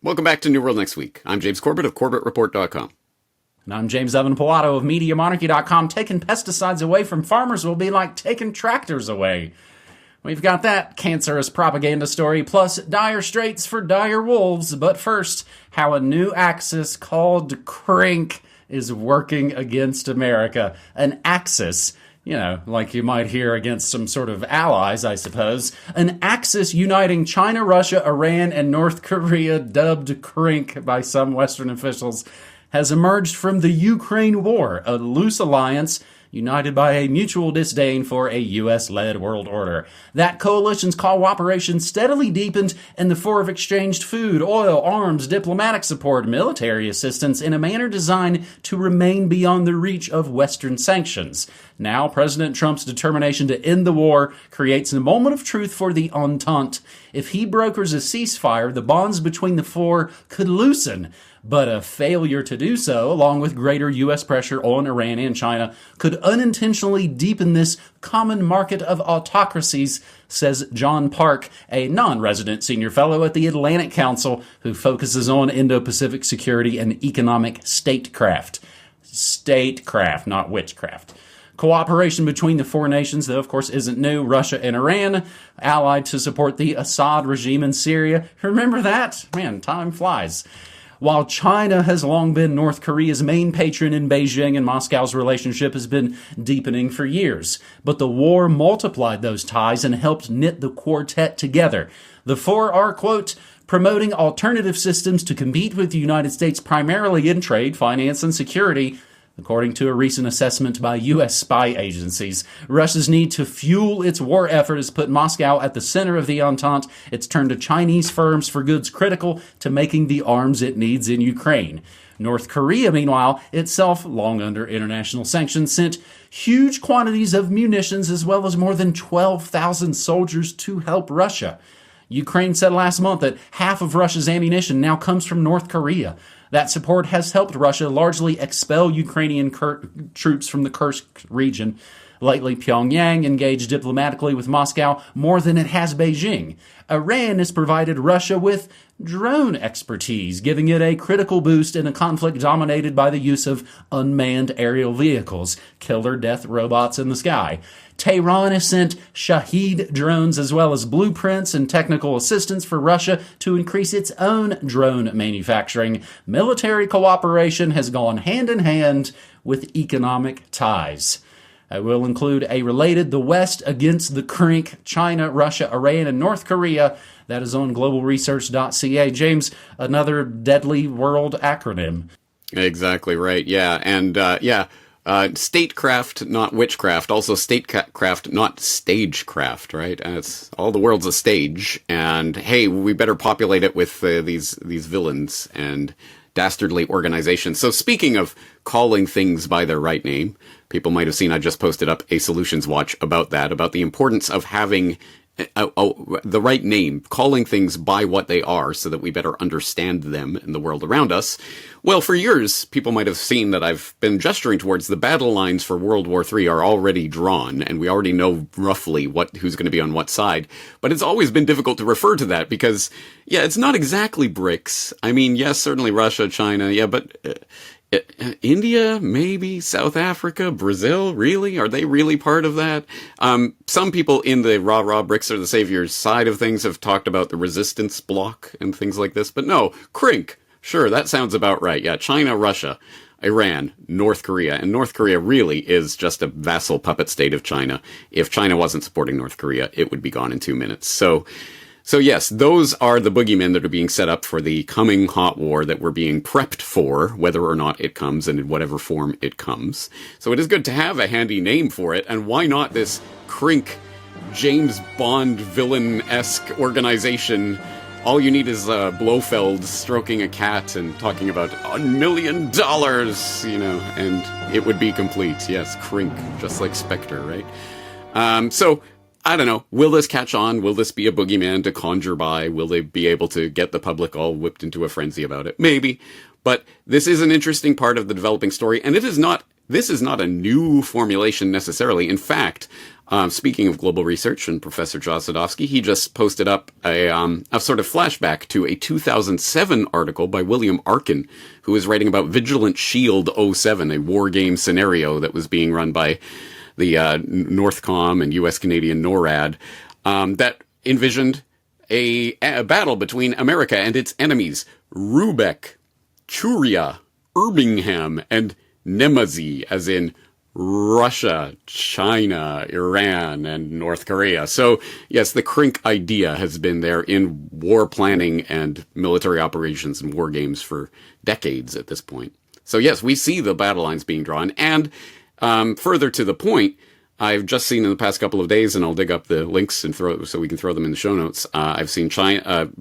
Welcome back to New World Next Week. I'm James Corbett of corbettreport.com. And I'm James Evan Pilato of MediaMonarchy.com. Taking pesticides away from farmers will be like taking tractors away. We've got that cancerous propaganda story, plus dire straits for dire wolves. But first, how a new axis called CRINK is working against America. An axis, like you might hear against some sort of allies, I suppose. An axis uniting China, Russia, Iran, and North Korea, dubbed CRINK by some Western officials, has emerged from the Ukraine war, a loose alliance united by a mutual disdain for a U.S.-led world order. That coalition's cooperation steadily deepened in the form of exchanged food, oil, arms, diplomatic support, military assistance in a manner designed to remain beyond the reach of Western sanctions. Now, President Trump's determination to end the war creates a moment of truth for the Entente. If he brokers a ceasefire, the bonds between the four could loosen. But a failure to do so, along with greater U.S. pressure on Iran and China, could unintentionally deepen this common market of autocracies, says John Park, a non-resident senior fellow at the Atlantic Council who focuses on Indo-Pacific security and economic statecraft. Statecraft, not witchcraft. Cooperation between the four nations, though, of course, isn't new. Russia and Iran, allied to support the Assad regime in Syria. Remember that? Man, time flies. While China has long been North Korea's main patron in Beijing, and Moscow's relationship has been deepening for years. But the war multiplied those ties and helped knit the quartet together. The four are, quote, promoting alternative systems to compete with the United States primarily in trade, finance, and security. According to a recent assessment by U.S. spy agencies, Russia's need to fuel its war effort has put Moscow at the center of the Entente. It's turned to Chinese firms for goods critical to making the arms it needs in Ukraine. North Korea, meanwhile, itself long under international sanctions, sent huge quantities of munitions as well as more than 12,000 soldiers to help Russia. Ukraine said last month that half of Russia's ammunition now comes from North Korea. That support has helped Russia largely expel Ukrainian troops from the Kursk region. Lately, Pyongyang engaged diplomatically with Moscow more than it has Beijing. Iran has provided Russia with drone expertise, giving it a critical boost in a conflict dominated by the use of unmanned aerial vehicles, killer death robots in the sky. Tehran has sent Shahed drones as well as blueprints and technical assistance for Russia to increase its own drone manufacturing. Military cooperation has gone hand in hand with economic ties. I will include a related The West Against the CRINK, China, Russia, Iran, and North Korea. That is on globalresearch.ca. James, another deadly world acronym. Exactly right, yeah. And, statecraft, not witchcraft. Also statecraft, not stagecraft, right? It's all the world's a stage. And, hey, we better populate it with these villains and dastardly organizations. So speaking of calling things by their right name, people might have seen I just posted up a Solutions Watch about that, about the importance of having the right name, calling things by what they are so that we better understand them in the world around us. Well, for years, people might have seen that I've been gesturing towards the battle lines for World War III are already drawn, and we already know roughly who's going to be on what side. But it's always been difficult to refer to that because, yeah, it's not exactly BRICS. I mean, yes, certainly Russia, China, yeah, but India, maybe South Africa, Brazil, really? Are they really part of that? Some people in the rah BRICS are the saviors side of things have talked about the resistance bloc and things like this, but no, CRINK. Sure, that sounds about right. Yeah, China, Russia, Iran, North Korea. And North Korea really is just a vassal puppet state of China. If China wasn't supporting North Korea, it would be gone in 2 minutes. So yes, those are the boogeymen that are being set up for the coming hot war that we're being prepped for, whether or not it comes and in whatever form it comes. So it is good to have a handy name for it. And why not this CRINK, James Bond villain-esque organization? All you need is Blofeld stroking a cat and talking about $1 million, and it would be complete. Yes, CRINK, just like Spectre, right? So, I don't know. Will this catch on? Will this be a boogeyman to conjure by? Will they be able to get the public all whipped into a frenzy about it? Maybe. But this is an interesting part of the developing story, and it is not this is not a new formulation necessarily. In fact, speaking of global research and Professor Josh Sadowski, he just posted up a sort of flashback to a 2007 article by William Arkin, who was writing about Vigilant Shield '07, a war game scenario that was being run by the Northcom and U.S. Canadian NORAD, that envisioned a battle between America and its enemies, Rubeck, Churia, Birmingham, and Nemazi, as in Russia, China, Iran, and North Korea. So, yes, the CRINK idea has been there in war planning and military operations and war games for decades at this point. So, yes, we see the battle lines being drawn. And further to the point, I've just seen in the past couple of days, and I'll dig up the links and so we can throw them in the show notes. I've seen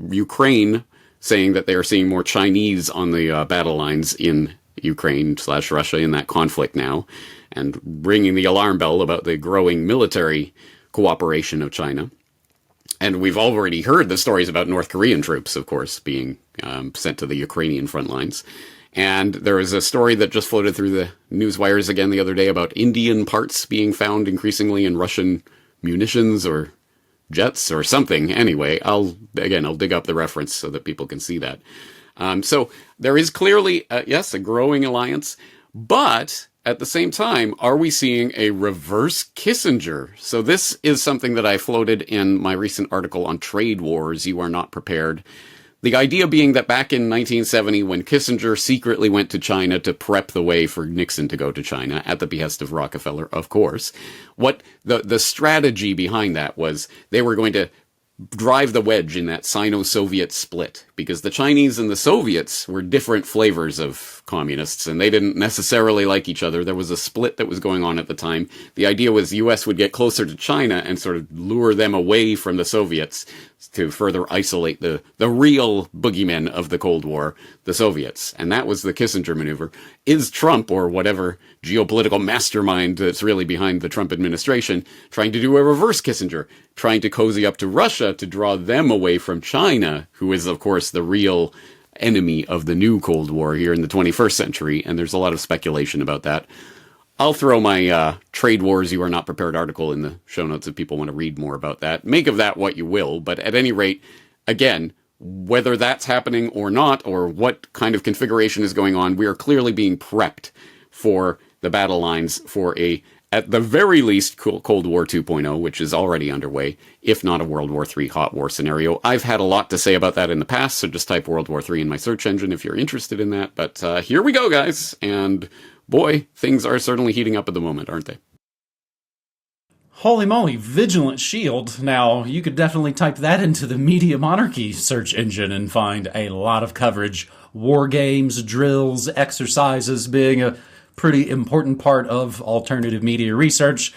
Ukraine saying that they are seeing more Chinese on the battle lines in Ukraine/Russia in that conflict now, and ringing the alarm bell about the growing military cooperation of China. And we've already heard the stories about North Korean troops, of course, being sent to the Ukrainian front lines. And there was a story that just floated through the news wires again the other day about Indian parts being found increasingly in Russian munitions or jets or something. Anyway, I'll dig up the reference so that people can see that. So there is clearly, yes, a growing alliance, but at the same time, are we seeing a reverse Kissinger? So this is something that I floated in my recent article on trade wars. You are not prepared. The idea being that back in 1970, when Kissinger secretly went to China to prep the way for Nixon to go to China, at the behest of Rockefeller, of course, what the strategy behind that was they were going to drive the wedge in that Sino-Soviet split, because the Chinese and the Soviets were different flavors of communists, and they didn't necessarily like each other. There was a split that was going on at the time. The idea was the U.S. would get closer to China and sort of lure them away from the Soviets to further isolate the real boogeymen of the Cold War, the Soviets. And that was the Kissinger maneuver. Is Trump, or whatever geopolitical mastermind that's really behind the Trump administration, trying to do a reverse Kissinger, trying to cozy up to Russia to draw them away from China, who is, of course, the real enemy of the new Cold War here in the 21st century? And there's a lot of speculation about that. I'll throw my Trade Wars You Are Not Prepared article in the show notes if people want to read more about that. Make of that what you will, but at any rate, again, whether that's happening or not, or what kind of configuration is going on, we are clearly being prepped for the battle lines for at the very least, Cold War 2.0, which is already underway, if not a World War III hot war scenario. I've had a lot to say about that in the past, so just type World War III in my search engine if you're interested in that. But here we go, guys, and boy, things are certainly heating up at the moment, aren't they? Holy moly, Vigilant Shield. Now, you could definitely type that into the Media Monarchy search engine and find a lot of coverage. War games, drills, exercises being a pretty important part of alternative media research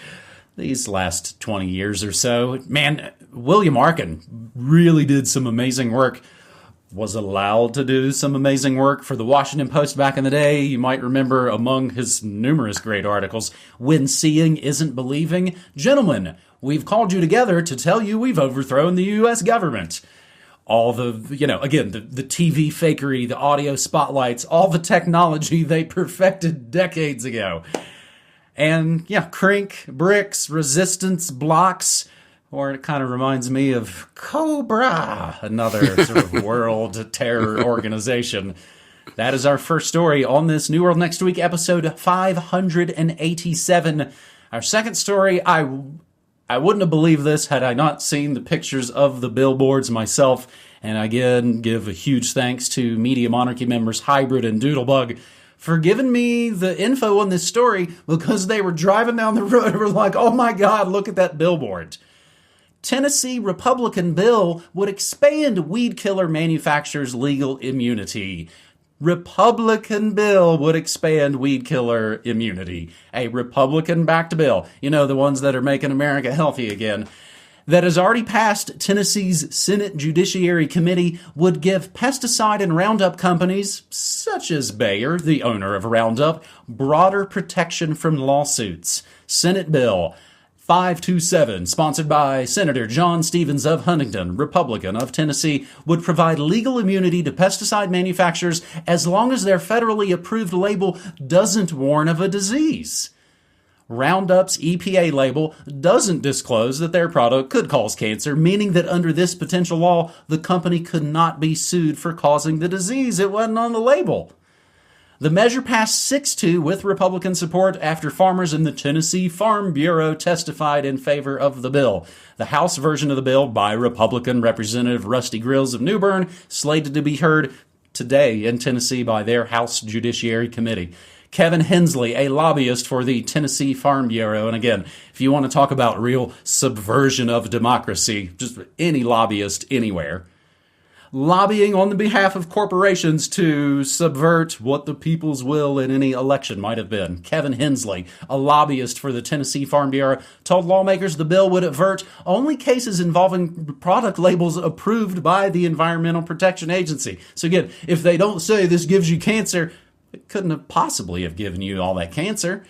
these last 20 years or so. Man, William Arkin really did some amazing work. Was allowed to do some amazing work for the Washington Post back in the day. You might remember among his numerous great articles, When Seeing Isn't Believing. Gentlemen, we've called you together to tell you we've overthrown the U.S. government. All the, again, the TV fakery, the audio spotlights, all the technology they perfected decades ago. And, CRINK, bricks, resistance, blocks. Or it kind of reminds me of Cobra, another sort of world terror organization. That is our first story on this New World Next Week, episode 587. Our second story, I wouldn't have believed this had I not seen the pictures of the billboards myself. And again, give a huge thanks to Media Monarchy members Hybrid and Doodlebug for giving me the info on this story, because they were driving down the road and were like, oh my God, look at that billboard. Tennessee Republican bill would expand weed killer manufacturers' legal immunity. Republican bill would expand weed killer immunity. A Republican-backed bill. The ones that are making America healthy again. That has already passed Tennessee's Senate Judiciary Committee would give pesticide and Roundup companies, such as Bayer, the owner of Roundup, broader protection from lawsuits. Senate bill 527, sponsored by Senator John Stevens of Huntington, Republican of Tennessee, would provide legal immunity to pesticide manufacturers as long as their federally approved label doesn't warn of a disease. Roundup's EPA label doesn't disclose that their product could cause cancer, meaning that under this potential law, the company could not be sued for causing the disease. It wasn't on the label. The measure passed 6-2 with Republican support after farmers in the Tennessee Farm Bureau testified in favor of the bill. The House version of the bill by Republican Representative Rusty Grills of New Bern, slated to be heard today in Tennessee by their House Judiciary Committee. Kevin Hensley, a lobbyist for the Tennessee Farm Bureau. And again, if you want to talk about real subversion of democracy, just any lobbyist anywhere, lobbying on the behalf of corporations to subvert what the people's will in any election might have been. Kevin Hensley, a lobbyist for the Tennessee Farm Bureau, told lawmakers the bill would avert only cases involving product labels approved by the Environmental Protection Agency. So again, if they don't say this gives you cancer, it couldn't have possibly have given you all that cancer.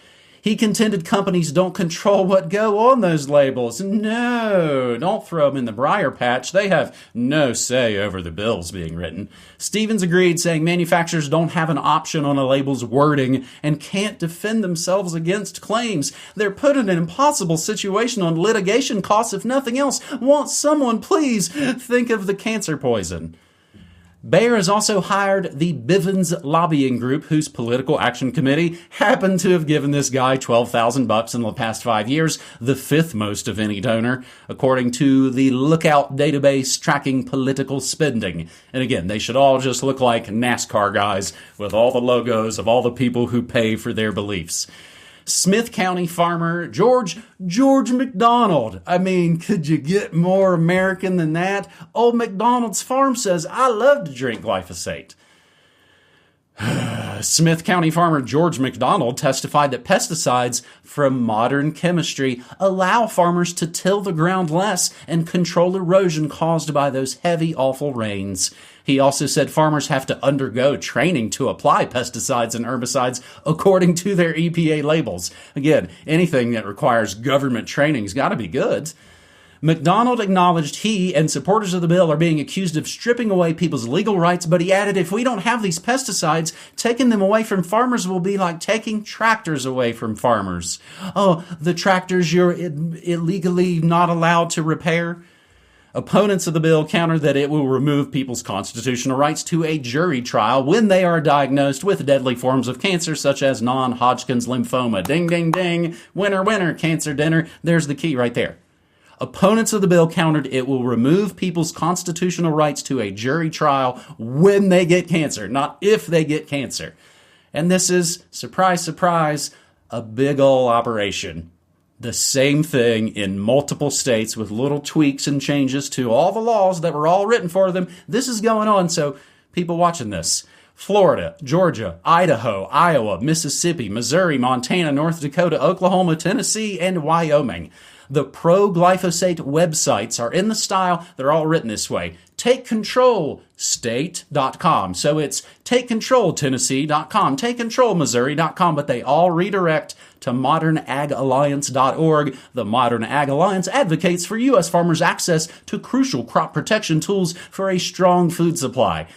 He contended companies don't control what go on those labels. No, don't throw them in the briar patch. They have no say over the bills being written. Stevens agreed, saying manufacturers don't have an option on a label's wording and can't defend themselves against claims. They're put in an impossible situation on litigation costs, if nothing else. Won't someone please think of the cancer poison? Bayer has also hired the Bivens lobbying group, whose political action committee happened to have given this guy $12,000 in the past 5 years, the fifth most of any donor, according to the Lookout database tracking political spending. And again, they should all just look like NASCAR guys with all the logos of all the people who pay for their beliefs. Smith County farmer George McDonald. I mean, could you get more American than that? Old McDonald's farm says, I love to drink glyphosate. Smith County farmer George McDonald testified that pesticides from modern chemistry allow farmers to till the ground less and control erosion caused by those heavy, awful rains. He also said farmers have to undergo training to apply pesticides and herbicides according to their EPA labels. Again, anything that requires government training's got to be good. McDonald acknowledged he and supporters of the bill are being accused of stripping away people's legal rights, but he added, if we don't have these pesticides, taking them away from farmers will be like taking tractors away from farmers. Oh, the tractors you're illegally not allowed to repair? Opponents of the bill counter that it will remove people's constitutional rights to a jury trial when they are diagnosed with deadly forms of cancer, such as non-Hodgkin's lymphoma. Ding, ding, ding. Winner, winner, cancer dinner. There's the key right there. Opponents of the bill countered it will remove people's constitutional rights to a jury trial when they get cancer, not if they get cancer. And this is, surprise, surprise, a big ol' operation. The same thing in multiple states with little tweaks and changes to all the laws that were all written for them. This is going on, so people watching this. Florida, Georgia, Idaho, Iowa, Mississippi, Missouri, Montana, North Dakota, Oklahoma, Tennessee, and Wyoming. The pro-glyphosate websites are in the style, they're all written this way, takecontrolstate.com. So it's takecontroltennessee.com, takecontrolmissouri.com, but they all redirect to modernAgAlliance.org. The Modern Ag Alliance advocates for U.S. farmers access to crucial crop protection tools for a strong food supply.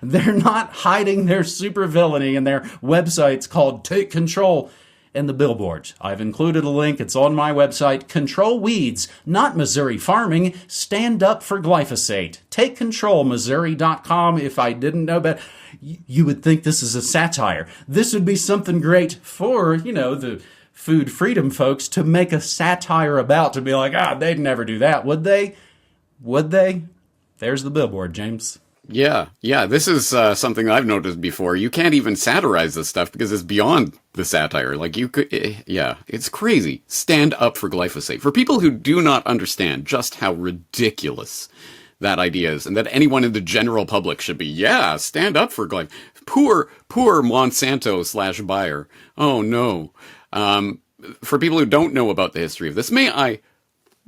They're not hiding their supervillainy in their websites called Take Control and the billboards. I've included a link. It's on my website. Control weeds, not Missouri farming. Stand up for glyphosate. TakeControlMissouri.com. If I didn't know better, you would think this is a satire. This would be something great for, the food freedom folks to make a satire about, to be like, they'd never do that. Would they? Would they? There's the billboard, James. Yeah. This is something I've noticed before. You can't even satirize this stuff because it's beyond the satire. Like you could, it's crazy. Stand up for glyphosate. For people who do not understand just how ridiculous that idea is, and that anyone in the general public should be, stand up for glyphosate. Poor Monsanto / Bayer. Oh no. For people who don't know about the history of this, may I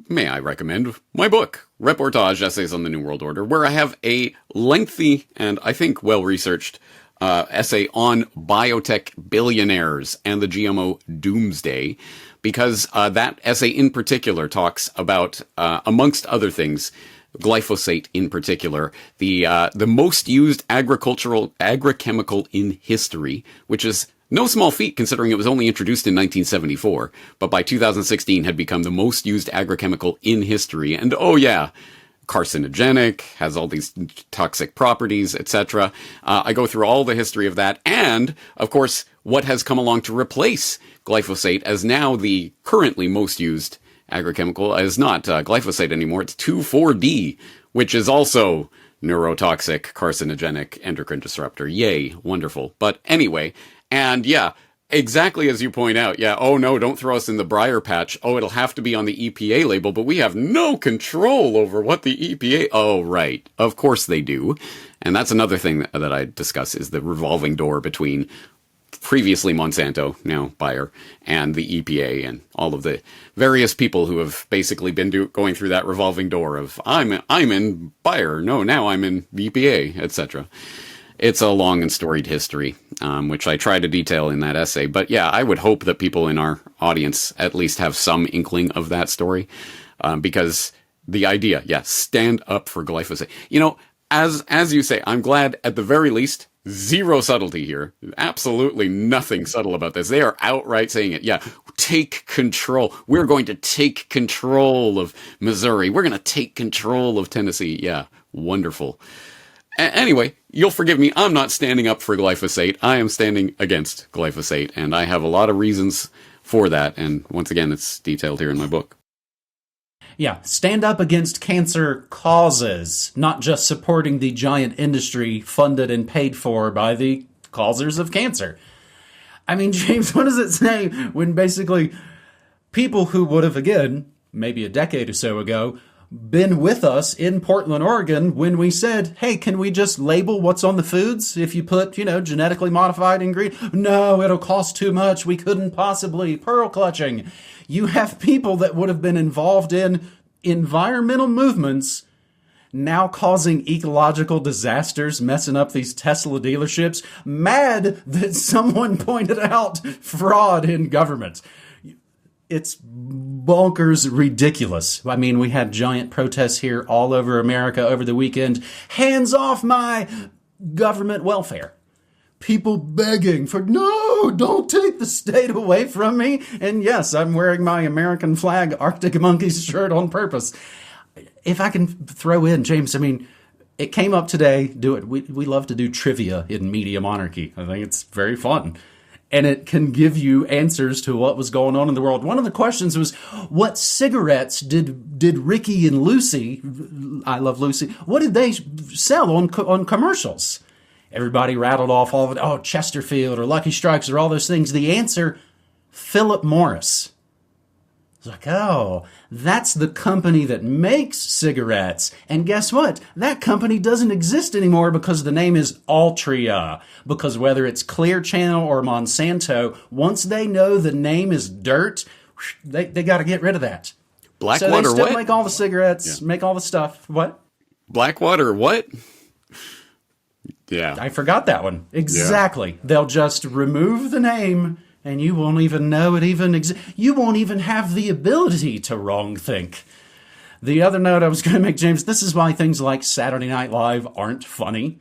recommend my book, Reportage Essays on the New World Order, where I have a lengthy and I think well-researched essay on biotech billionaires and the GMO doomsday, because that essay in particular talks about, amongst other things, glyphosate in particular, the most used agrochemical in history, which is no small feat considering it was only introduced in 1974, but by 2016 had become the most used agrochemical in history. And oh yeah, carcinogenic, has all these toxic properties, etc. I go through all the history of that, and of course, what has come along to replace glyphosate as now the currently most used agrochemical is not glyphosate anymore. It's 2,4-D, which is also neurotoxic, carcinogenic, endocrine disruptor. Yay, wonderful. But anyway, and yeah, exactly as you point out, yeah, oh no, don't throw us in the briar patch. Oh, it'll have to be on the EPA label, but we have no control over what the EPA... Oh, right. Of course they do. And that's another thing that I discuss, is the revolving door between previously Monsanto, now Bayer, and the EPA, and all of the various people who have basically been going through that revolving door of, I'm in Bayer, no, now I'm in the EPA, etc. It's a long and storied history, which I try to detail in that essay. But yeah, I would hope that people in our audience at least have some inkling of that story, because the idea, yeah, stand up for glyphosate. You know, as you say, I'm glad at the very least, zero subtlety here. Absolutely nothing subtle about this. They are outright saying it. Yeah, take control. We're going to take control of Missouri. We're going to take control of Tennessee. Yeah, wonderful. Anyway, you'll forgive me. I'm not standing up for glyphosate. I am standing against glyphosate, and I have a lot of reasons for that. And once again, it's detailed here in my book. Yeah, stand up against cancer causes, not just supporting the giant industry funded and paid for by the causers of cancer. I mean, James, what does it say when basically people who would have, again, maybe a decade or so ago, been with us in Portland, Oregon, when we said, hey, can we just label what's on the foods if you put, genetically modified ingredient? No, it'll cost too much. We couldn't possibly. Pearl clutching. You have people that would have been involved in environmental movements now causing ecological disasters, messing up these Tesla dealerships, mad that someone pointed out fraud in government. It's bonkers ridiculous. I mean, we had giant protests here all over America over the weekend. Hands off my government welfare. People begging for, no, don't take the state away from me. And yes, I'm wearing my American flag Arctic Monkeys shirt on purpose. If I can throw in, James, I mean, it came up today. Do it. We love to do trivia in Media Monarchy. I think it's very fun. And it can give you answers to what was going on in the world. One of the questions was, what cigarettes did Ricky and Lucy, I love Lucy, what did they sell on commercials? Everybody rattled off all of it. Oh, Chesterfield or Lucky Strikes or all those things. The answer, Philip Morris. It's like, oh, that's the company that makes cigarettes. And guess what? That company doesn't exist anymore because the name is Altria. Because whether it's Clear Channel or Monsanto, once they know the name is dirt, they got to get rid of that. Blackwater what? So they still what? make all the cigarettes, make all the stuff. What? Blackwater what? Yeah. I forgot that one. Exactly. Yeah. They'll just remove the name and you won't even know it even exists. You won't even have the ability to wrong think. The other note I was going to make, James, this is why things like Saturday Night Live aren't funny.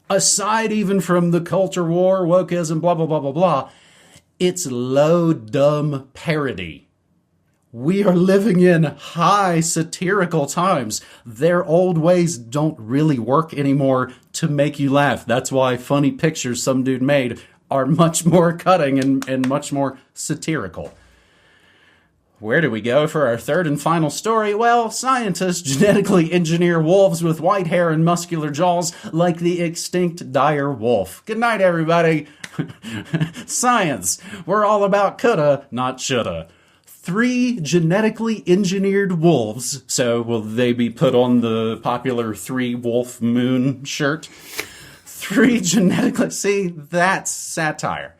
Aside even from the culture war, wokeism, blah, blah, blah, blah, blah, it's low, dumb parody. We are living in high satirical times. Their old ways don't really work anymore to make you laugh. That's why funny pictures some dude made are much more cutting and much more satirical. Where do we go for our third and final story? Well, scientists genetically engineer wolves with white hair and muscular jaws like the extinct dire wolf. Good night, everybody. Science. We're all about coulda, not shoulda. 3 genetically engineered wolves. So will they be put on the popular 3 wolf moon shirt? 3 genetically... See, that's satire.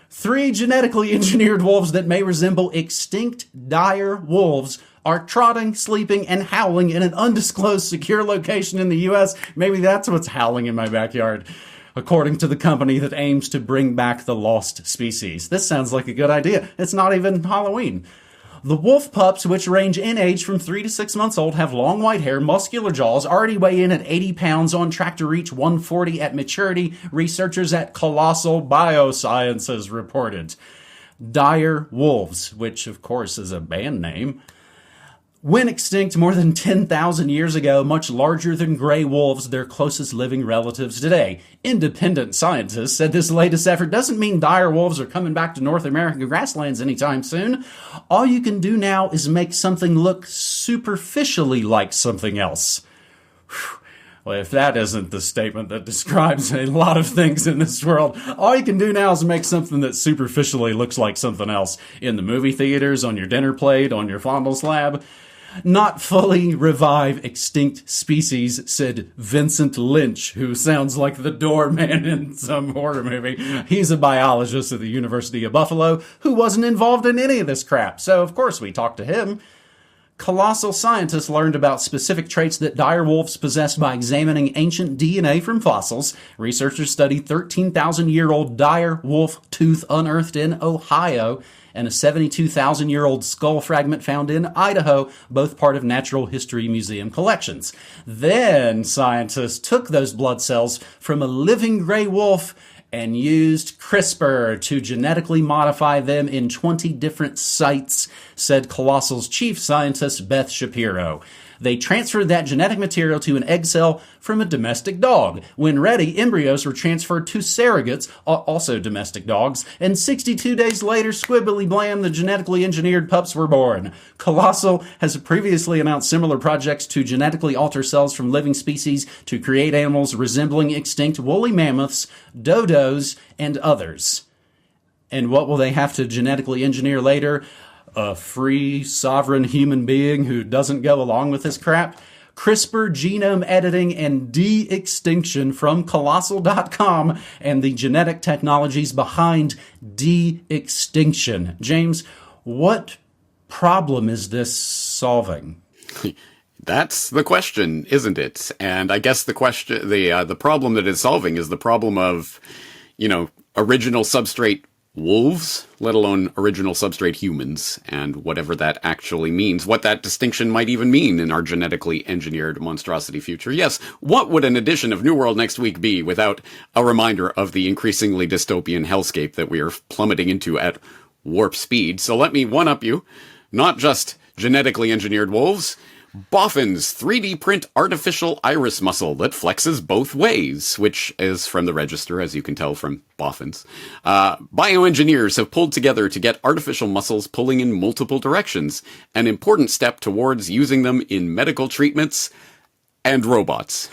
3 genetically engineered wolves that may resemble extinct dire wolves are trotting, sleeping, and howling in an undisclosed secure location in the U.S. Maybe that's what's howling in my backyard. according to the company that aims to bring back the lost species. This sounds like a good idea. It's not even Halloween. The wolf pups, which range in age from 3 to 6 months old, have long white hair, muscular jaws, already weigh in at 80 pounds, on track to reach 140 at maturity, researchers at Colossal Biosciences reported. Dire wolves, which of course is a band name, went extinct more than 10,000 years ago, much larger than gray wolves, their closest living relatives today. Independent scientists said this latest effort doesn't mean dire wolves are coming back to North American grasslands anytime soon. All you can do now is make something look superficially like something else. Well, if that isn't the statement that describes a lot of things in this world, all you can do now is make something that superficially looks like something else. In the movie theaters, on your dinner plate, on your fondle slab. Not fully revive extinct species, said Vincent Lynch, who sounds like the doorman in some horror movie. He's a biologist at the University of Buffalo who wasn't involved in any of this crap. So, of course, we talked to him. Colossal scientists learned about specific traits that dire wolves possessed by examining ancient DNA from fossils. Researchers studied 13,000-year-old dire wolf tooth unearthed in Ohio and a 72,000-year-old skull fragment found in Idaho, both part of Natural History Museum collections. Then scientists took those blood cells from a living gray wolf and used CRISPR to genetically modify them in 20 different sites, said Colossal's chief scientist Beth Shapiro. They transferred that genetic material to an egg cell from a domestic dog. When ready, embryos were transferred to surrogates, also domestic dogs, and 62 days later, squibbly blam, the genetically engineered pups were born. Colossal has previously announced similar projects to genetically alter cells from living species to create animals resembling extinct woolly mammoths, dodos, and others. And what will they have to genetically engineer later? A free, sovereign human being who doesn't go along with this crap? CRISPR genome editing and de-extinction from Colossal.com and the genetic technologies behind de-extinction. James, what problem is this solving? That's the question, isn't it? And I guess the problem that it's solving is the problem of, original substrate wolves, let alone original substrate humans, and whatever that actually means, what that distinction might even mean in our genetically engineered monstrosity future. Yes, what would an edition of New World Next Week be without a reminder of the increasingly dystopian hellscape that we are plummeting into at warp speed? So let me one-up you. Not just genetically engineered wolves, Boffin's 3D print artificial iris muscle that flexes both ways, which is from the register, as you can tell from Boffin's. Bioengineers have pulled together to get artificial muscles pulling in multiple directions, an important step towards using them in medical treatments and robots.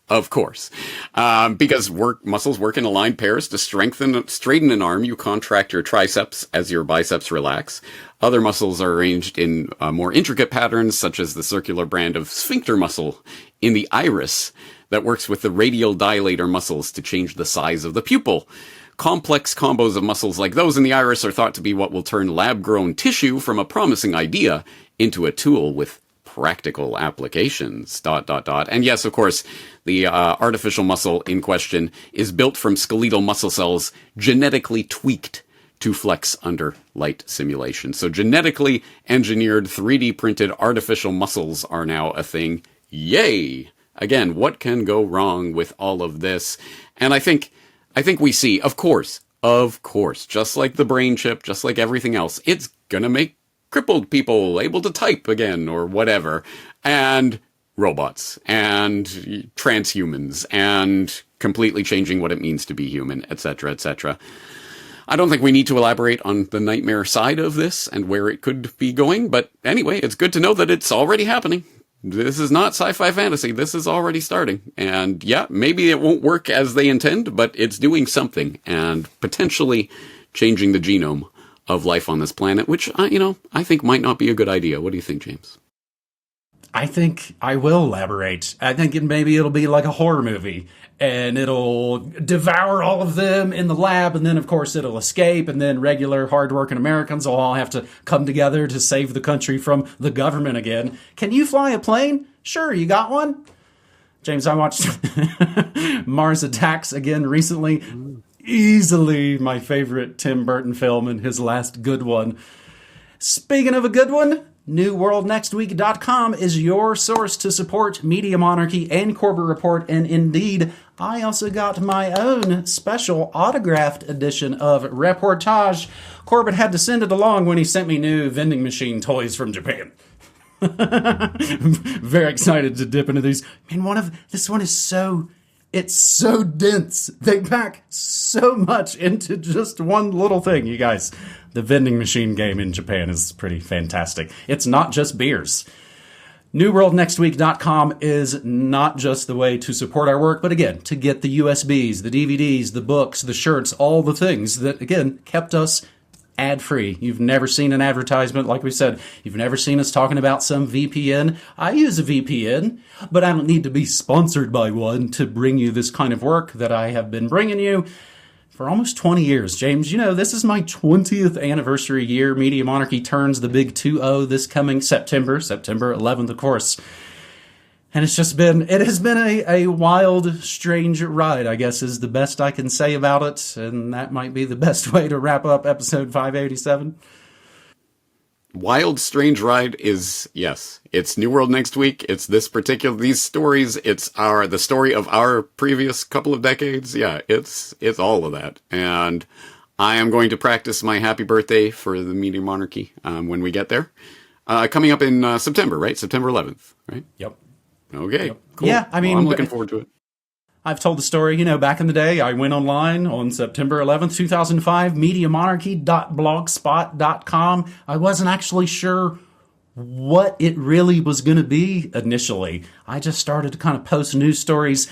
Of course. Because muscles work in aligned pairs to straighten an arm. You contract your triceps as your biceps relax. Other muscles are arranged in more intricate patterns, such as the circular band of sphincter muscle in the iris that works with the radial dilator muscles to change the size of the pupil. Complex combos of muscles like those in the iris are thought to be what will turn lab-grown tissue from a promising idea into a tool with practical applications, ... And yes, of course, the artificial muscle in question is built from skeletal muscle cells genetically tweaked to flex under light simulation. So genetically engineered 3D printed artificial muscles are now a thing. Yay! Again, what can go wrong with all of this? And I think we see, of course, just like the brain chip, just like everything else, it's gonna make crippled people able to type again or whatever, and robots and transhumans and completely changing what it means to be human, etc., etc. I don't think we need to elaborate on the nightmare side of this and where it could be going, but anyway, it's good to know that it's already happening. This is not sci-fi fantasy. This is already starting. And yeah, maybe it won't work as they intend, but it's doing something and potentially changing the genome of life on this planet, which, I think might not be a good idea. What do you think, James? I think I will elaborate. I think maybe it'll be like a horror movie, and it'll devour all of them in the lab, and then, of course, it'll escape, and then regular, hard-working Americans will all have to come together to save the country from the government again. Can you fly a plane? Sure, you got one? James, I watched Mars Attacks again recently. Easily my favorite Tim Burton film and his last good one. Speaking of a good one, NewWorldNextWeek.com is your source to support Media Monarchy and Corbett Report, and indeed, I also got my own special autographed edition of Reportage. Corbett had to send it along when he sent me new vending machine toys from Japan. Very excited to dip into these. Man, this one is it's so dense. They pack so much into just one little thing, you guys. The vending machine game in Japan is pretty fantastic. It's not just beers. NewWorldNextWeek.com is not just the way to support our work, but again, to get the USBs, the DVDs, the books, the shirts, all the things that, again, kept us ad-free. You've never seen an advertisement, like we said. You've never seen us talking about some VPN. I use a VPN, but I don't need to be sponsored by one to bring you this kind of work that I have been bringing you for almost 20 years. James, this is my 20th anniversary year. Media Monarchy turns the big 2-0 this coming September 11th, of course. And it has been a wild, strange ride, I guess, is the best I can say about it. And that might be the best way to wrap up episode 587. Wild, strange ride is, yes. It's New World Next Week. It's these stories. It's the story of our previous couple of decades. Yeah, it's all of that. And I am going to practice my happy birthday for the Media Monarchy when we get there. Coming up in September, right? September 11th, right? Yep. Okay, cool. Yeah, I mean, I'm looking forward to it. I've told the story, back in the day, I went online on September 11th, 2005, MediaMonarchy.blogspot.com. I wasn't actually sure what it really was going to be initially. I just started to kind of post news stories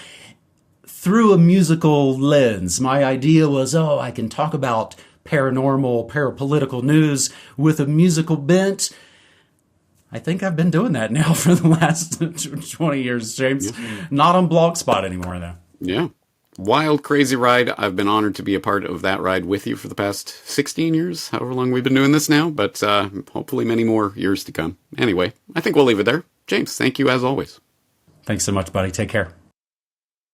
through a musical lens. My idea was, I can talk about paranormal, parapolitical news with a musical bent. I think I've been doing that now for the last 20 years, James. Yes. Not on Blogspot anymore, though. Yeah. Wild, crazy ride. I've been honored to be a part of that ride with you for the past 16 years, however long we've been doing this now, but hopefully many more years to come. Anyway, I think we'll leave it there. James, thank you as always. Thanks so much, buddy. Take care.